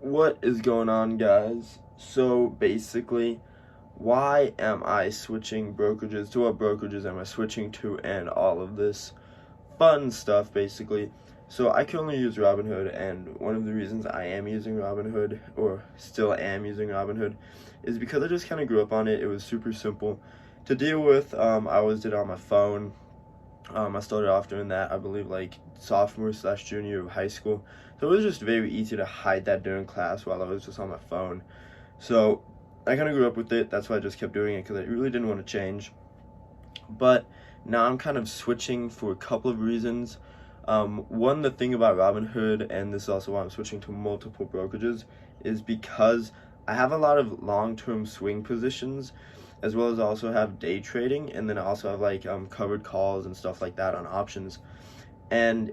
What is going on, guys? So basically, why am I switching brokerages? To what brokerages am I switching to, and all of this fun stuff basically? So I can only use Robinhood, and one of the reasons I am using Robinhood, or still am using Robinhood, is because I just kind of grew up on it. It was super simple to deal with. I always did it on my phone. I started off doing that, I believe, like sophomore/junior year of high school. So it was just very easy to hide that during class while I was just on my phone. So I kind of grew up with it. That's why I just kept doing it, because I really didn't want to change. But now I'm kind of switching for a couple of reasons. One, the thing about Robinhood, and this is also why I'm switching to multiple brokerages, is because I have a lot of long-term swing positions, as well as I also have day trading, and then I also have like covered calls and stuff like that on options. And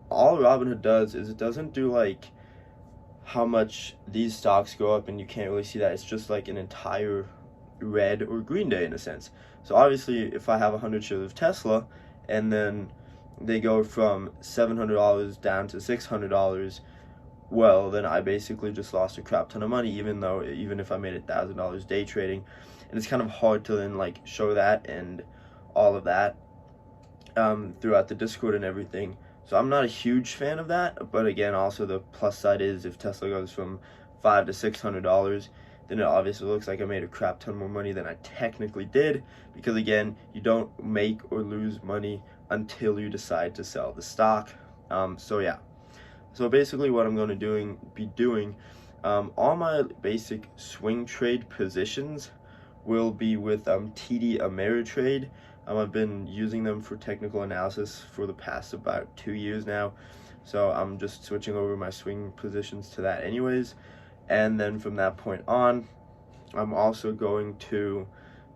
all Robinhood does is it doesn't do like how much these stocks go up, and you can't really see that. It's just like an entire red or green day in a sense. So obviously, if I have 100 shares of Tesla, and then they go from $700 down to $600, well, then I basically just lost a crap ton of money, even if I made $1,000 day trading. And it's kind of hard to then like show that and all of that throughout the Discord and everything. So I'm not a huge fan of that. But again, also the plus side is if Tesla goes from $500 to $600, then it obviously looks like I made a crap ton more money than I technically did, because again, you don't make or lose money until you decide to sell the stock. So yeah. So basically what I'm going to be doing, all my basic swing trade positions will be with TD Ameritrade. I've been using them for technical analysis for the past about 2 years now. So I'm just switching over my swing positions to that anyways. And then from that point on, I'm also going to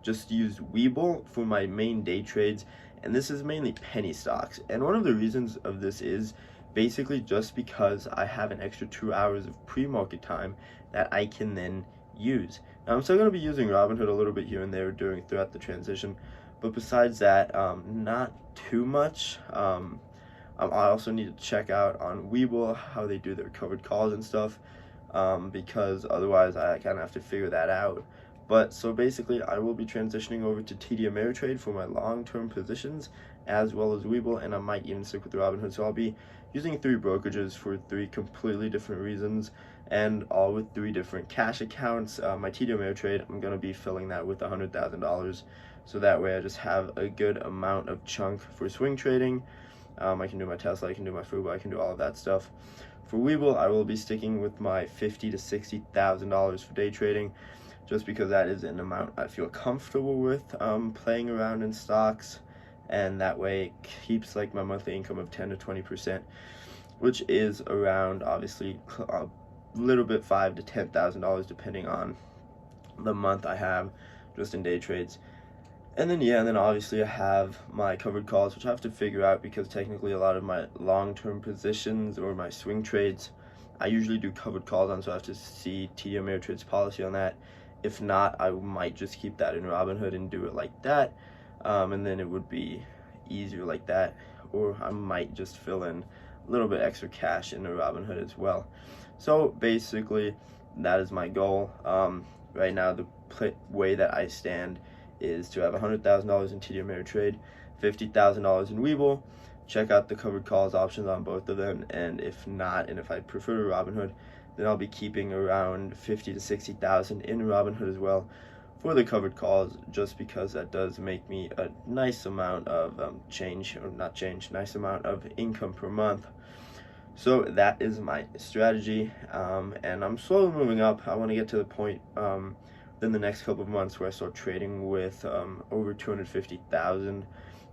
just use Webull for my main day trades. And this is mainly penny stocks. And one of the reasons of this is basically just because I have an extra 2 hours of pre-market time that I can then use. Now I'm still going to be using Robinhood a little bit here and there throughout the transition, but besides that, not too much. I also need to check out on Webull how they do their covered calls and stuff, because otherwise I kind of have to figure that out. But so basically, I will be transitioning over to TD Ameritrade for my long-term positions, as well as Webull, and I might even stick with Robinhood. So I'll be using 3 brokerages for 3 completely different reasons, and all with 3 different cash accounts. My TD Ameritrade, I'm going to be filling that with $100,000, so that way I just have a good amount of chunk for swing trading. I can do my Tesla, I can do my FUBO, I can do all of that stuff. For Webull, I will be sticking with my $50,000 to $60,000 for day trading, just because that is an amount I feel comfortable with playing around in stocks, and that way it keeps like my monthly income of 10 to 20%, which is around obviously a little bit $5,000 to $10,000 depending on the month I have just in day trades. And then obviously I have my covered calls, which I have to figure out, because technically a lot of my long-term positions or my swing trades I usually do covered calls on, so I have to see TD Ameritrade's policy on that. If not, I might just keep that in Robinhood and do it like that, and then it would be easier like that, or I might just fill in a little bit extra cash into Robinhood as well. So basically that is my goal. Right now the way that I stand is to have $100,000 in TD Ameritrade, $50,000 in Webull. Check out the covered calls options on both of them, and if not, and if I prefer Robinhood, then I'll be keeping around $50,000 to $60,000 in Robinhood as well for the covered calls, just because that does make me a nice amount of nice amount of income per month. So that is my strategy, and I'm slowly moving up. I want to get to the point in the next couple of months where I start trading with over 250,000,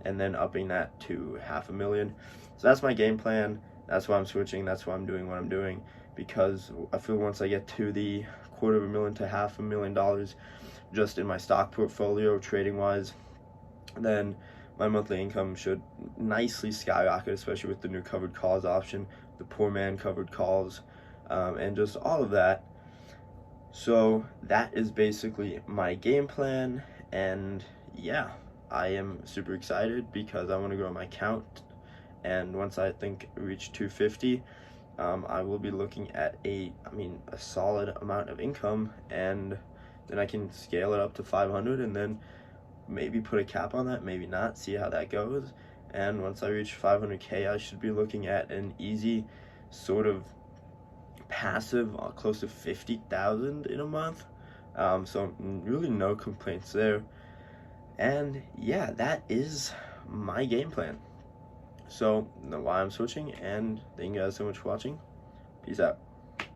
and then upping that to $500,000. So that's my game plan. That's why I'm switching. That's why I'm doing what I'm doing, because I feel once I get to the $250,000 to $500,000 just in my stock portfolio trading wise, then my monthly income should nicely skyrocket, especially with the new covered calls option, the poor man covered calls, and just all of that. So that is basically my game plan, and yeah, I am super excited because I want to grow my account, and once I think reach 250, I will be looking at a solid amount of income, and then I can scale it up to 500 and then maybe put a cap on that, maybe not, see how that goes. And once I reach 500K, I should be looking at an easy sort of passive, close to 50,000 in a month. So really no complaints there. And yeah, that is my game plan. So, why I'm switching, and thank you guys so much for watching. Peace out.